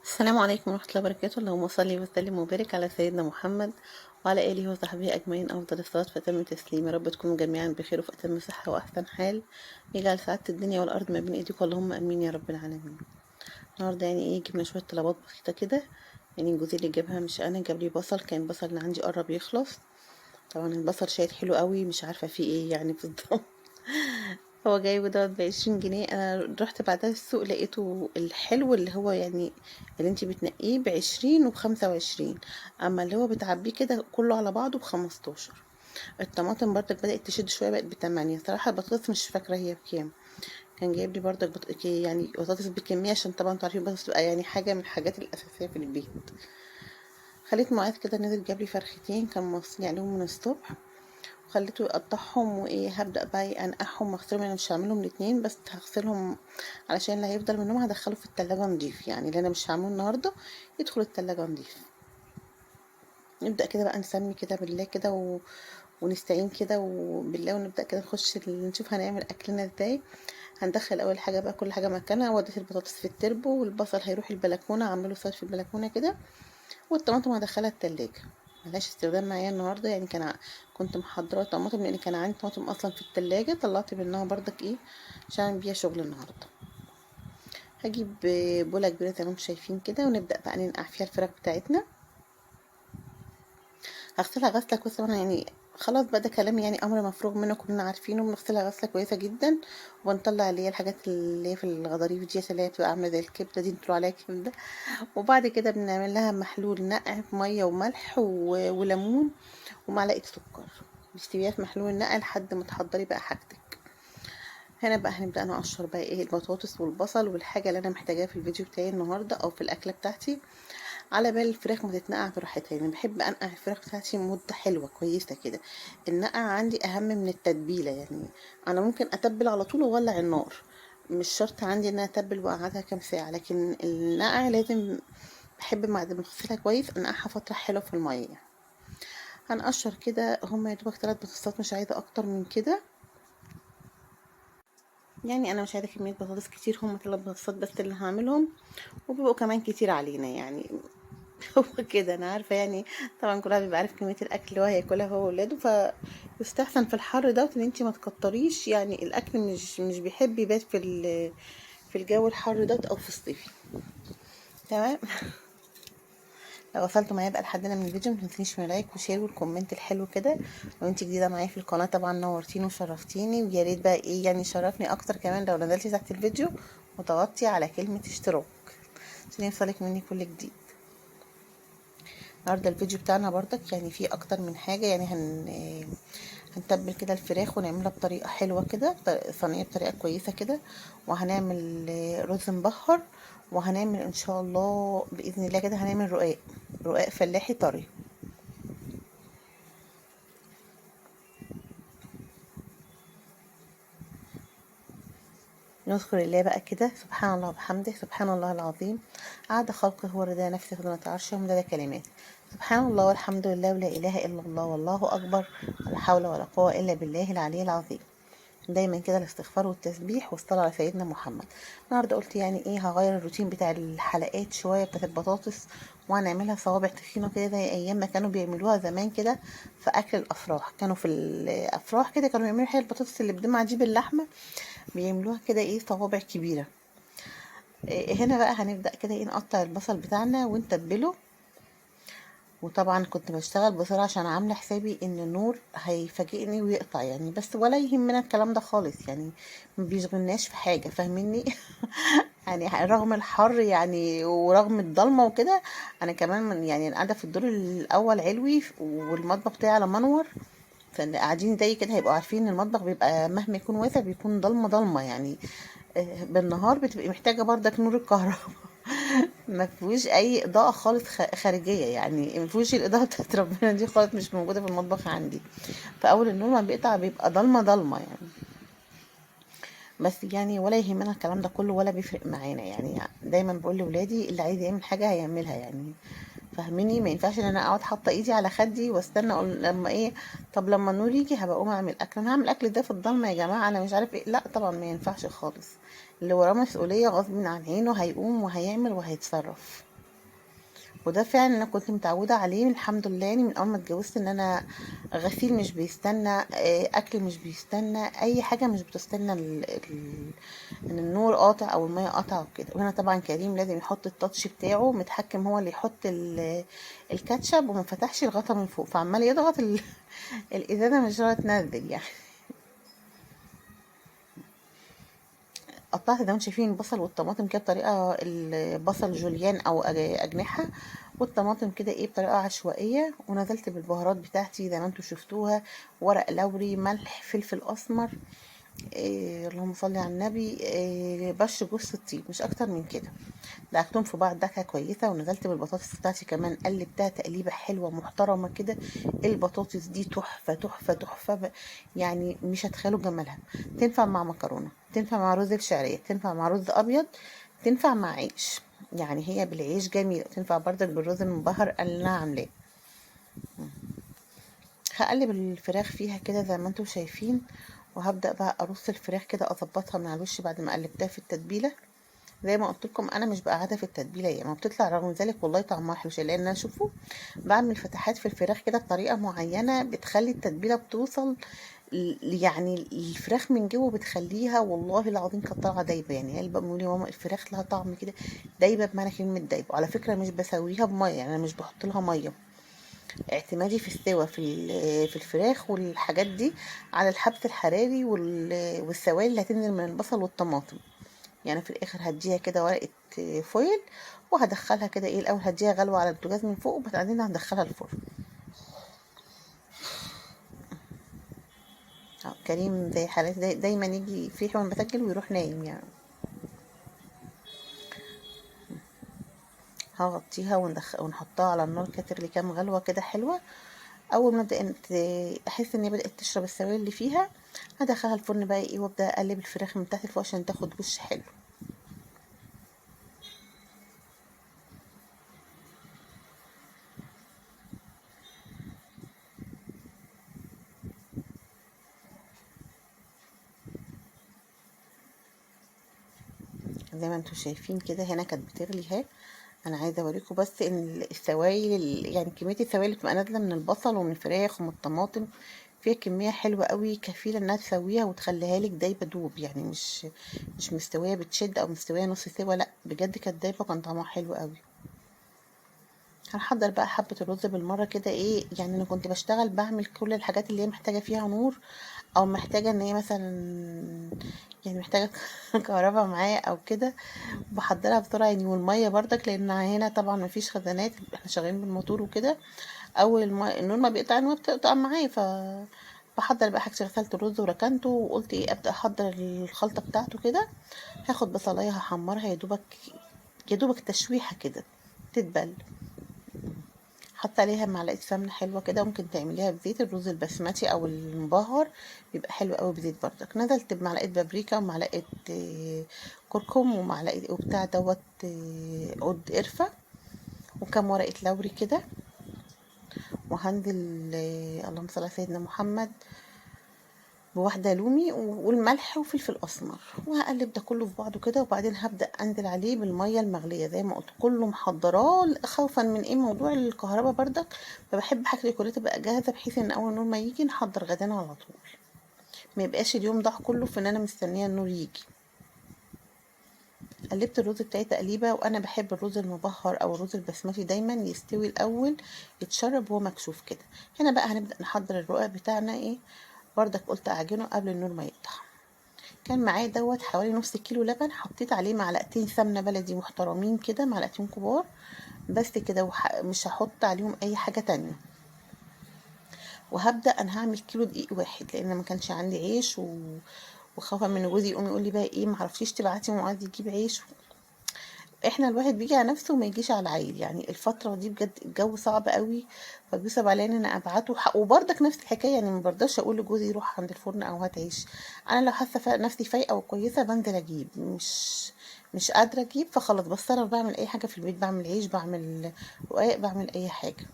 السلام عليكم ورحمة الله وبركاته. اللهم صل وسلم وبارك على سيدنا محمد وعلى آله وصحبه أجمعين. أفضل الصلاة وأتم التسليم. يا رب تكونوا جميعا بخير وفي أتم صحة وأحسن حال. يجعل سعادة الدنيا والأرض ما بين إيديكم، اللهم آمين يا رب العالمين. النهاردة يعني جبنا شوية طلبات بسيطة كده. جوزي اللي جابها مش أنا، جاب لي بصل. كان البصل اللي عندي قرب يخلص. طبعا البصل شايل حلو قوي، مش عارفة فيه ايه يعني بالظبط. هو جايبه دوت ب20 جنيه. انا رحت بعدها السوق لقيته الحلو اللي هو اللي انتي بتنقيه ب20 وب25. اما اللي هو بتعبيه كده كله على بعضه ب15. الطماطم برضك بدأت تشد شوية، بقت ب8. صراحة البطاطس مش فاكرة هي بكام. كان جايب لي برضك بطاطس بكمية، عشان طبعا انتوا عارفين البطاطس بتبقى حاجة من الحاجات الأساسية في البيت. خليت معاذ كده نزل جاب لي فرختين، كان موصلني عليهم من الصبح. خليته يقطعهم هبدأ بقى انقعهم واغسلهم. انا مش هعملهم الاتنين، بس هغسلهم علشان اللي هيفضل منهم هدخله في التلاجة نضيف. يعني اللي انا مش هعمله النهارده يدخل التلاجة نضيف. نبدأ كده بقى نسمي كده بالله كده ونستعين كده وبالله، ونبدأ كده نخش نشوف هنعمل أكلنا ازاي. هندخل أول حاجة بقى كل حاجة مكانها. وديت البطاطس في التربو، والبصل هيروح البلكونة أعمله صيد في البلكونة كده. والطماطم هدخلها التلاجة. ملهاش استخدام معايا النهارده. كنت محضره طماطم لان كان عندي طماطم اصلا في التلاجة، طلعت منها برضك عشان أعمل بيها شغل النهارده. هجيب بوله كبيره زي ما انتم شايفين كده، ونبدا بقى ننقع فيها الفراخ بتاعتنا. هغسلها غسله كويسه. وانا خلاص بقى ده كلام امر مفروغ منه، كلنا عارفينه. بنغسلها غسله كويسه جدا، ونطلع اللي هي الحاجات اللي هي في الغضاريف دي، اللي هي بتبقى عامله زي الكبده دي، بتقولوا عليها كبده. وبعد كده بنعمل لها محلول نقع في ميه وملح وليمون ومعلقه سكر. بتسيبيها في محلول النقع لحد ما تحضري بقى حاجتك. هنا بقى هنبدا نقشر بقى البطاطس والبصل والحاجه اللي انا محتاجاها في الفيديو بتاعي النهارده او في الاكله بتاعتي، على بال الفراخ ما تتنقع براحتها. بحب انقع الفراخ بتاعتي مده حلوه كويسه كده. النقع عندي اهم من التتبيله. انا ممكن اتبل على طول واولع النار، مش شرط عندي ان انا اتبل واقعدها كام ساعه. لكن النقع لازم، بحب بعد ما اغسلها كويس انقعها فتره حلوه في الميه. هنقشر كده هما يا دوبك 3 بطاطسات، مش عايزه اكتر من كده. انا مش عايزه كميه بطاطس كتير، هما 3 بطاطسات بس اللي هعملهم. وبيبقوا كمان كتير علينا هو كده انا عارفه طبعا كل واحد بيبقى عارف كميه الاكل اللي هو هياكلها هو وولاده. فيستحسن في الحر دوت ان انتي ما تكتريش. الاكل مش بيحب يبات في الجو الحر دوت او في الصيف. تمام. لو وصلتوا معايا بقى لحد هنا من الفيديو، متنسيش من لايك وشير والكومنت الحلو كده. لو انت جديده معايا في القناه طبعا نورتيني وشرفتيني، ويا ريت بقى شرفني اكتر كمان لو نزلتي تحت الفيديو وضغطتي على كلمه اشتراك عشان يوصلك مني كل جديد. النهارده الفيديو بتاعنا برضك فيه اكتر من حاجه. هنتبل كده الفراخ ونعملها بطريقه حلوه كده، صينيه بطريقه كويسه كده. وهنعمل رز مبهر. وهنعمل ان شاء الله باذن الله كده هنعمل رقاق فلاحي طري. نذكر الله بقى كده. سبحان الله وبحمده، سبحان الله العظيم. عاد خلقه ورضا نفسه خدمة عرشه ومداد كلمات. سبحان الله والحمد لله ولا إله إلا الله والله أكبر، ولا حول ولا قوة إلا بالله العلي العظيم. دايما كده الاستغفار والتسبيح والصلاة على سيدنا محمد. النهارده قلت هغير الروتين بتاع الحلقات شوية بتاعت البطاطس، وهنعملها صوابع تخينة كده زي أيام ما كانوا بيعملوها زمان كده. في أكل الأفراح، كانوا في الأفراح كده كانوا بيعملوا البطاطس اللي بدمعة دي باللحمة، بيعملوها كده صوابع كبيرة. هنا بقى هنبدأ كده نقطع البصل بتاعنا ونتبله. وطبعا كنت بشتغل بسرعة عشان عاملة حسابي ان النور هيفاجئني ويقطع بس ولا يهمنا الكلام ده خالص ما بيشغلناش في حاجة، فاهميني؟ رغم الحر ورغم الضلمة وكده. انا كمان أنا قاعدة في الدور الاول علوي، والمطبخ بتاعي على منور. فاللي قاعدين زي كده هيبقوا عارفين ان المطبخ بيبقى مهما يكون واسع بيكون ضلمة ضلمة بالنهار بتبقي محتاجة برضك نور الكهرباء. ما فيهوش اي اضاءة خالص خارجية. ما فيهوش الاضاءة بتاعت ربنا دي خالص، مش موجودة في المطبخ عندي. فاول النور ما بيقطع بيبقى ضلمة ضلمة بس ولا يهمنا الكلام ده كله ولا بيفرق معانا. دايما بقول لولادي اللي عايز يعمل حاجة هيعملها فاهميني؟ ما ينفعش ان انا اقعد حاطه ايدي على خدي واستنى اقول لما طب لما النور يجي هبقى اقوم اعمل اكل. انا هعمل اكل ده في الضلمه يا جماعه؟ انا مش عارف لا طبعا ما ينفعش خالص. اللي وراه مسؤوليه غصب عن عينه هيقوم وهيعمل وهيتصرف. وده فعلا انا كنت متعوده عليه الحمد لله، يعني من اول ما اتجوزت، ان انا غسيل مش بيستنى، اكل مش بيستنى، اي حاجه مش بتستنى ان النور قاطع او الميه قاطعه وكده. وهنا طبعا كريم لازم يحط التاتش بتاعه، متحكم هو اللي يحط الكاتشب، وما فتحش الغطا من فوق، فعمال يضغط الازازه مش راضيه تنزل يعني. قطعت زي ما انتم شايفين البصل والطماطم كده بطريقه، البصل جوليان او اجنحه، والطماطم كده ايه بطريقه عشوائيه، ونزلت بالبهارات بتاعتي زي ما انتم شفتوها، ورق لوري، ملح، فلفل اسمر، اللهم صل على النبي، بش جوز الطيب، مش اكتر من كده. دعكتهم في بعض دعكه كويسه، ونزلت بالبطاطس بتاعتي كمان، قلبتها تقليبه حلوه محترمه كده. البطاطس دي تحفه تحفه تحفه، يعني مش هتخيلوا جمالها. تنفع مع مكرونه، تنفع مع رز بشعريه، تنفع مع رز ابيض، تنفع مع عيش، يعني هي بالعيش جميله، تنفع برضك بالرز المبهر اللي انا عاملاه. هقلب الفراخ فيها كده زي ما انتم شايفين، وهبدأ بقى ارص الفراخ كده، اظبطها من على الوش بعد ما قلبتها في التتبيله. زي ما قلت لكم انا مش بقعدها في التتبيله، يعني ما بتطلع رغم ذلك والله طعمها حلو، لان انا اشوفه بعمل فتحات في الفراخ كده بطريقه معينه بتخلي التتبيله بتوصل يعني الفراخ من جوه، بتخليها والله العظيم كانت طالعه دايبه. يعني قلبه بيقول لي ماما الفراخ لها طعم كده دايبه، بمعنى كلمه دايبه. وعلى فكره مش بسويها بميه، يعني انا مش بحط لها ميه، اعتمادي في السوا في الفراخ والحاجات دي على الحبس الحراري والسوائل اللي هتنزل من البصل والطماطم. يعني في الاخر هديها كده ورقه فويل، وهدخلها كده ايه الاول، هديها غلوه على البوتاجاز من فوق، وبعدين هندخلها الفرن. كريم زي حالات دايما يجي في وانا بسجل ويروح نايم يعني. هغطيها ونحطها على النار كده تغلي كام غلوه كده حلوه. اول ما احس ان هي بدات تشرب السوائل اللي فيها، هدخلها الفرن بقى ايه، وابدا اقلب الفراخ من تحت لفوق عشان تاخد وش حلو. زي ما انتم شايفين كده هنا كانت بتغلي اهي. انا عايزه اوريكم بس ان السوائل يعني كميه السوائل اللي بتبقى نازله من البصل ومن الفراخ ومن الطماطم فيها كميه حلوه قوي، كفيله انها تسويها وتخليها لك دايبه دوب، يعني مش مستويه بتشد او مستويه نص سوا، لا بجد كانت دايبه وكان طعمها حلو قوي. هنحضر بقى حبة الرز بالمرة كده ايه، يعني انا كنت بشتغل بعمل كل الحاجات اللي هي محتاجة فيها نور، او محتاجة ان هي مثلا يعني محتاجة كهرباء معايا او كده، بحضرها بسرعة يعني. والمية برضك لان هنا طبعا مفيش خزانات، احنا شغالين بالموتور وكده، اول النور ما بيقطع المية بتقطع معايا، بحضر بقى حاجة، غسلت الرز وركنته، وقلت ايه ابدأ احضر الخلطة بتاعته كده. هاخد بصلاية هحمرها يا دوبك، يا دوبك تشويحة كده تتبل، حط عليها معلقه سمنه حلوه كده، ممكن تعمليها بزيت الرز البسمتي او المبهر، بيبقى حلو قوي بزيت برضك. نزلت بمعلقه بابريكا ومعلقه كركم ومعلقه وبتاع دوت عود قرفه، وكم ورقه لوري كده. وهنزل اللهم صل على سيدنا محمد بواحدة لومي والملح وفلفل أسمر، وهقلب ده كله في بعضه كده. وبعدين هبدأ أنزل عليه بالمية المغلية زي ما قلت، كله محضراه خوفا من ايه موضوع الكهرباء بردك، فبحب حاجتي كلها تبقى جاهزة، بحيث ان أول نور ما يجي نحضر غدانا على طول، ما يبقاش اليوم ضاع كله في ان انا مستنية النور يجي. قلبت الرز بتاعي تقليبه، وانا بحب الرز المبهر او الرز البسمتي دايما يستوي الاول، يتشرب وهو مكشوف كده. هنا بقى هنبدا نحضر الرقاق بتاعنا ايه، بردك قلت اعجنه قبل النور ما يقطع. كان معايا دوت حوالي نص كيلو لبن، حطيت عليه معلقتين سمنه بلدي محترمين كده، معلقتين كبار بس كده، مش هحط عليهم اي حاجه تانية. وهبدا انا هعمل كيلو دقيق واحد، لان ما كانش عندي عيش وخوفا من جوزي يقوم يقول لي بقى ايه معرفيش تبعتي معاذ يجيب عيش. احنا الواحد بيجي على نفسه وما يجيش على العيل، يعني الفتره دي بجد الجو صعب قوي، فبيصعب عليا ان انا ابعته وبرضك نفس الحكايه، يعني ما برضاش اقول لجوزي روح عند الفرن او هات عيش. انا لو حاسه نفسي فايقه وكويسه بنزل اجيب، مش قادره اجيب فخلاص بتصرف، بعمل اي حاجه في البيت، بعمل عيش، بعمل رقاق، بعمل اي حاجه.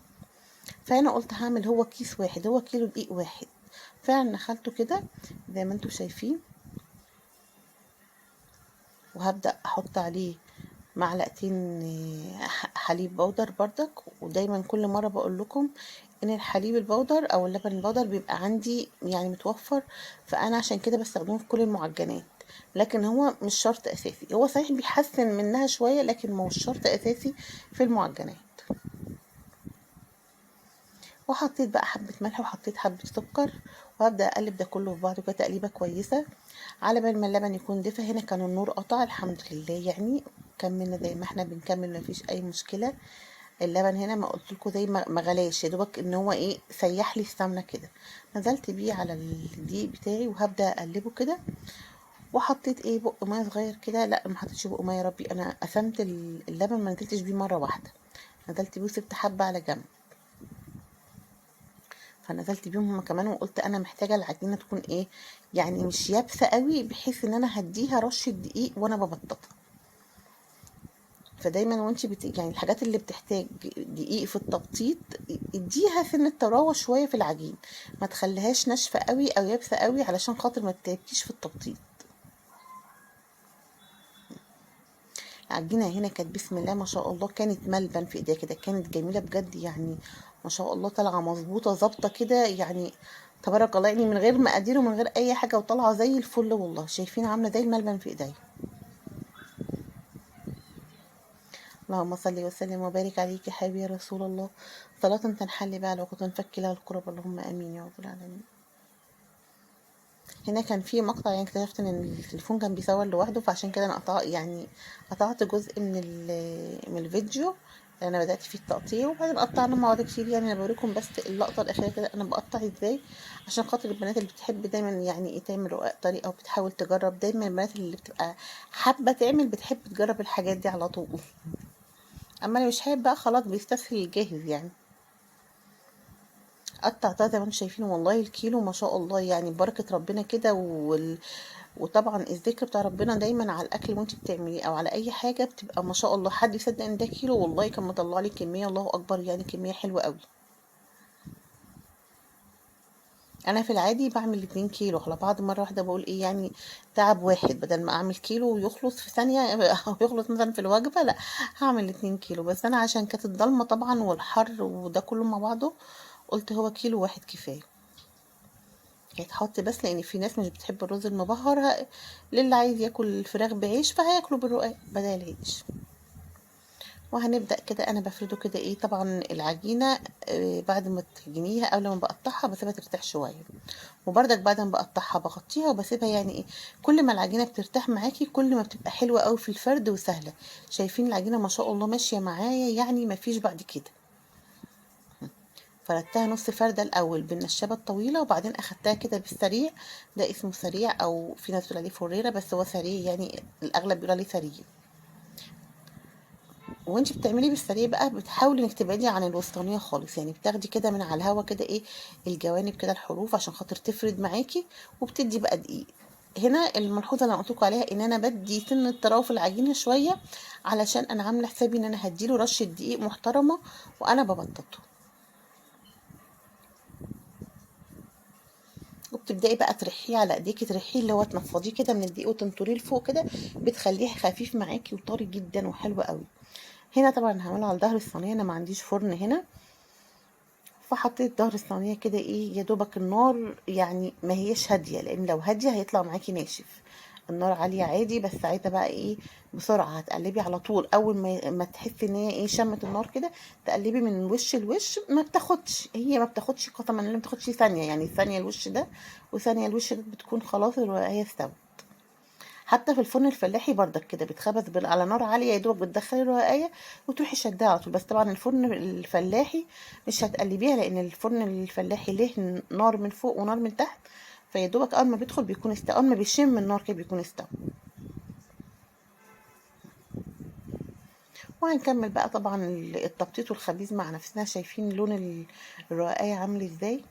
فانا قلت هعمل هو كيس واحد، هو كيلو دقيق واحد. فعلا دخلته كده زي ما انتم شايفين، وهبدا احط عليه معلقتين حليب بودر بردك. ودايما كل مرة بقول لكم ان الحليب البودر او اللبن البودر بيبقى عندي يعني متوفر، فانا عشان كده بستخدمه في كل المعجنات. لكن هو مش شرط اساسي، هو صحيح بيحسن منها شوية لكن مش شرط اساسي في المعجنات. وحطيت بقى حبة ملح وحطيت حبة سكر، وهبدأ اقلب ده كله في بعضه كده تقليبة كويسة على بال ما اللبن يكون دفى. هنا كان النور قطع الحمد لله، يعني كملنا زي ما احنا بنكمل مفيش اي مشكلة. اللبن هنا ما قلت لكم زي ما غلاش، يا دوبك ان هو ايه سيح لي السمنه كده. نزلت بيه على الدقيق بتاعي وهبدا اقلبه كده. وحطيت ايه بق ميه صغير كده، لا ما حطيتش بق ميه، يا ربي انا قسمت اللبن ما نزلتش بيه مره واحده، نزلت بيه وسبت حبه على جنب. فنزلت بيهم هما كمان، وقلت انا محتاجه العجينه تكون ايه يعني مش يابسه قوي، بحيث ان انا هديها رشه دقيق وانا ببططها. فدايما وانت يعني الحاجات اللي بتحتاج دقيق في التبطيط اديها سنة طراوة شوية في العجين، ما تخليهاش ناشفة قوي او يابسة قوي علشان خاطر ما تتعبكيش في التبطيط. العجينة هنا كانت بسم الله ما شاء الله، كانت ملبن في ايديها كده، كانت جميلة بجد يعني، ما شاء الله طالعة مظبوطة ظابطة كده يعني، تبارك الله، يعني من غير مقادير ومن غير اي حاجة، وطالعة زي الفل والله. شايفين عاملة زي الملبن في ايديا. اللهم صل وسلم وبارك عليك يا حبيبي يا رسول الله، صلاة تنحل بها العقد وتنفك لها الكرب، اللهم امين يا رب العالمين. هنا كان في مقطع، يعني اكتشفت ان التليفون كان بيصور لوحده، فعشان كده انا قطعت جزء من الفيديو اللي انا بدأت فيه التقطيع، وبعدين قطعنا مع بعض كتير. يعني انا بوريكم بس اللقطة الأخيرة كده انا بقطع ازاي، عشان خاطر البنات اللي بتحب دايما يعني ايه تعمل رقاق طريقة وبتحاول تجرب. دايما البنات اللي بتبقى حابة تعمل بتحب تجرب الحاجات دي على طول، اما اللي مش حابب بقى خلاص بيستسهل الجاهز يعني. قطعتها زي ما انتم شايفين، والله الكيلو ما شاء الله يعني بركة ربنا كده وطبعا الذكر بتاع ربنا دايما على الاكل وانت بتعمليه او على اي حاجة بتبقى ما شاء الله. حد يصدق ان ده كيلو؟ والله كان مطلع لي كمية الله اكبر، يعني كمية حلوة قوي. انا في العادي بعمل 2 كيلو على بعض مرة واحدة، بقول ايه يعني تعب واحد، بدل ما اعمل كيلو ويخلص في ثانية او يخلص مثلا في الوجبة، لا هعمل 2 كيلو. بس انا عشان كانت الضلمة طبعا والحر وده كله مع بعضه، قلت هو كيلو واحد كفاية يتحط. بس لان في ناس مش بتحب الرز المبهر، للي عايز ياكل الفراخ بعيش فهياكله بالرقاق بدل العيش. وهنبدأ كده انا بفرده كده ايه، طبعا العجينة بعد ما تعجنيها قبل ما بقطعها بسيبها ترتاح شوية، وبرضك بعد ما بقطعها بغطيها وبسيبها يعني ايه. كل ما العجينة بترتاح معاكي كل ما بتبقى حلوة قوي في الفرد وسهلة. شايفين العجينة ما شاء الله ماشية معايا، يعني ما فيش بعد كده. فردتها نص فردة الأول بالنشابة الطويلة، وبعدين أخدتها كده بالسريع. ده اسمه سريع، أو في ناس بتقول عليه فريرة، بس هو سريع يعني الأغلب بيقول عليه سريع. وانت بتعملي بالسريع بقى بتحاولي انك تبعدي عن الوسطانية خالص، يعني بتاخدي كده من على الهوا كده ايه الجوانب كده الحروف عشان خاطر تفرد معاكي، وبتدي بقى دقيق. هنا الملحوظة اللي انا قلت لكم عليها ان انا بدي سن الطراوة في العجينة شوية، علشان انا عاملة حسابي ان انا هديله رشة دقيق محترمة وانا ببططه. وبتبدأي بقى ترحيه على ايديكي، ترحيه اللي هو تنفضيه كده من الدقيق وتنطريه لفوق كده، بتخليه خفيف معاكي وطري جدا وحلو قوي. هنا طبعا هعمله على ظهر الصينيه، انا ما عنديش فرن هنا، فحطيت ظهر الصينيه كده ايه يا دوبك النار يعني ما هيش هاديه، لان لو هاديه هيطلع معاكي ناشف. النار عاليه عادي، بس ساعتها بقى ايه بسرعه هتقلبي على طول. اول ما تحسي ان هي ايه شمت النار كده، تقلبي من وش لوش. ما بتاخدش قسما ما بتاخدش ثانيه، يعني ثانيه الوش ده وثانيه الوش ده بتكون خلاص هي استوت. حتى في الفرن الفلاحي برضك كده بتخبز على نار عاليه، يا دوب بتدخلي الرقايه وتروحي شدها على طول. بس طبعا الفرن الفلاحي مش هتقلبيها، لان الفرن الفلاحي ليه نار من فوق ونار من تحت، فيا دوبك اول ما بيدخل بيكون استوى، اول ما بيشم النار كده بيكون استوى. وهنكمل بقى طبعا التبطيط والخبيز مع نفسنا. شايفين لون الرقايه عامل ازاي؟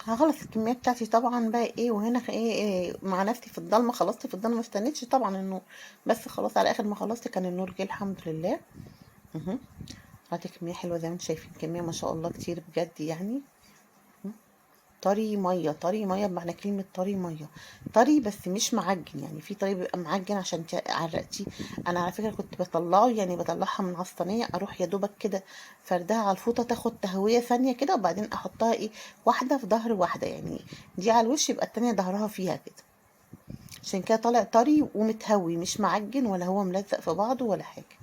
هخلص الكمية بتاعتي طبعا بقى ايه، وهنا إيه مع نفسي في الضلمة، خلصت في الضلمة، ما استنيتش طبعا النور، بس خلاص على اخر ما خلصت كان النور جه الحمد لله. مهم. عملت كمية حلوة زي ما انتم شايفين، كمية ما شاء الله كتير بجد يعني. طري ميه، طري ميه بمعنى كلمه طري ميه، طري بس مش معجن. يعني في طري بيبقى معجن عشان عرقتيه. انا على فكره كنت بطلعه، يعني بطلعها من على الصينيه، اروح يا دوبك كده فردها على الفوطه تاخد تهويه ثانيه كده، وبعدين احطها ايه، واحده في ظهر واحده، يعني دي على الوش يبقى التانية ظهرها فيها كده. عشان كده طالع طري ومتهوي، مش معجن ولا هو ملزق في بعضه ولا حاجه.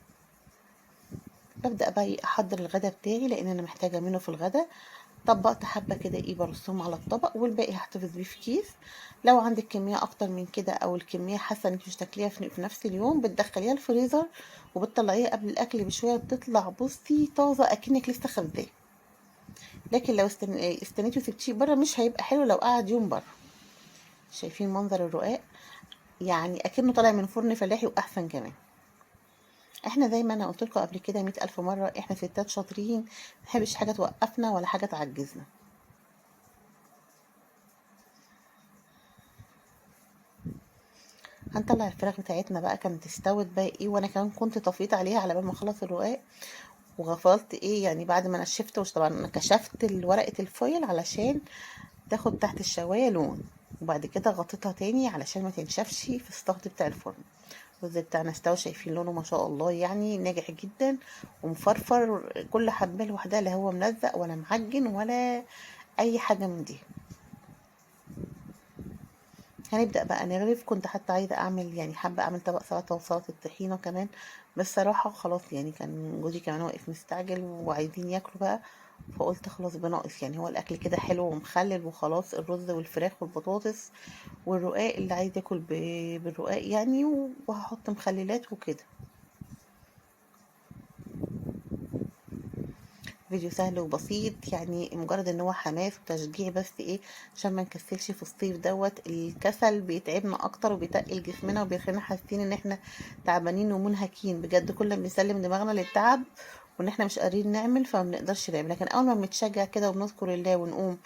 ببدأ بقى احضر الغدا بتاعي، لان انا محتاجة منه في الغدا. طبقت حبة كده ايه برصهم على الطبق، والباقي هحتفظ بيه في كيس. لو عندك كمية اكتر من كده، او الكمية حاسة انك مش تاكليها في نفس اليوم، بتدخليها الفريزر وبتطلعيها قبل الاكل بشوية، بتطلع بصي طازة اكنك لسه خبزاه. لكن لو استنيتي وسبتيه بره، مش هيبقى حلو لو قعد يوم بره. شايفين منظر الرقاق؟ يعني اكنه طالع من فرن فلاحي، واحسن كمان. احنا زي ما انا قلت لكم قبل كده 100,000 مرة، احنا ستات شاطرين، محبش حاجة توقفنا ولا حاجة تعجزنا. هنطلع الفراخ بتاعتنا بقى، كانت استوت بقى ايه، وانا كمان كنت طفيت عليها على بال ما اخلص الرقاق. وغفلت ايه يعني، بعد ما نشفت، وش طبعا انا كشفت ورقة الفويل علشان تاخد تحت الشواية لون، وبعد كده غطيتها تاني علشان ما تنشفش في الضغط بتاع الفرن. الرز بتاعنا استوى، شايفين لونه ما شاء الله، يعني ناجح جدا ومفرفر، كل حبة لوحدها، لا هو ملزق ولا معجن ولا اي حاجة من دي. هنبدأ بقى نغرف. كنت حتى عايزة اعمل، يعني حابة اعمل طبق سلطة وسلطة طحينة كمان، بس صراحة خلاص يعني، كان جوزي كمان واقف مستعجل وعايزين ياكلوا بقى. فقلت خلاص بناقص، يعني هو الاكل كده حلو ومخلل وخلاص، الرز والفراخ والبطاطس والرقاق، اللي عايز ياكل بالرقاق يعني، وهحط مخللات وكده. فيديو سهل وبسيط، يعني مجرد ان هو حماس وتشجيع، بس ايه، عشان ما نكسلش في الصيف دوت. الكسل بيتعبنا اكتر وبيتقل جسمنا وبيخلينا حاسين ان احنا تعبانين ومنهكين بجد. كل ما بنسلم دماغنا للتعب وان احنا مش قادرين نعمل، فما بنقدرش نعمل. لكن اول ما بنتشجع كده وبنذكر الله ونقوم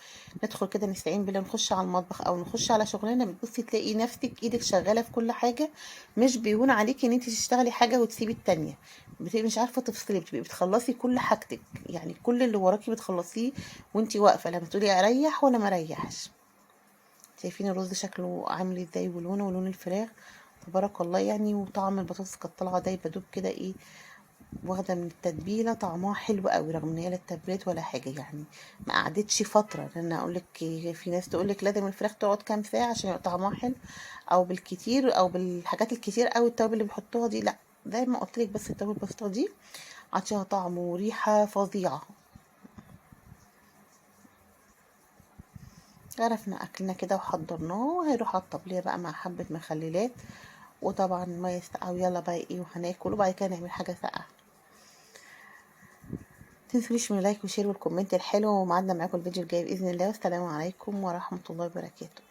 ندخل كده نستعين بالله، نخش على المطبخ او نخش على شغلنا، بتبصي تلاقي نفسك ايدك شغاله في كل حاجه. مش بيهون عليكي ان انت تشتغلي حاجه وتسيبي التانية، بتبقي مش عارفه تفصلي، بتبقي بتخلصي كل حاجتك، يعني كل اللي وراكي بتخلصيه وانتي واقفه، لا بتقولي اريح ولا ما اريحش. شايفين الرز شكله عامل ازاي، ولونه ولون الفراخ، تبارك الله يعني. وطعم البطاطس كانت طالعه دايبه دوب كده ايه، واخده من التتبيله، طعمها حلو قوي رغم ان هي لا اتبلت ولا حاجه يعني. ما قعدتش فتره، لان اقول لك في ناس تقول لك لازم الفراخ تقعد كام ساعه عشان يبقى طعمها حلو، او بالكتير او بالحاجات الكتير قوي التوابل اللي بيحطوها دي، لا. زي ما قلت لك، بس التوابل البسيطه دي عطيها طعم وريحه فظيعه. عرفنا اكلنا كده وحضرناه، وهيروح على الطبلية بقى مع حبة مخللات، وطبعا ما يسقع، ويلا بقى ايه وهناكل، وبعد كده نعمل حاجة ساقعة. متنسونيش من اللايك والشير والكومنت الحلو، ومعادنا معاكم الفيديو الجاي بإذن الله، والسلام عليكم ورحمة الله وبركاته.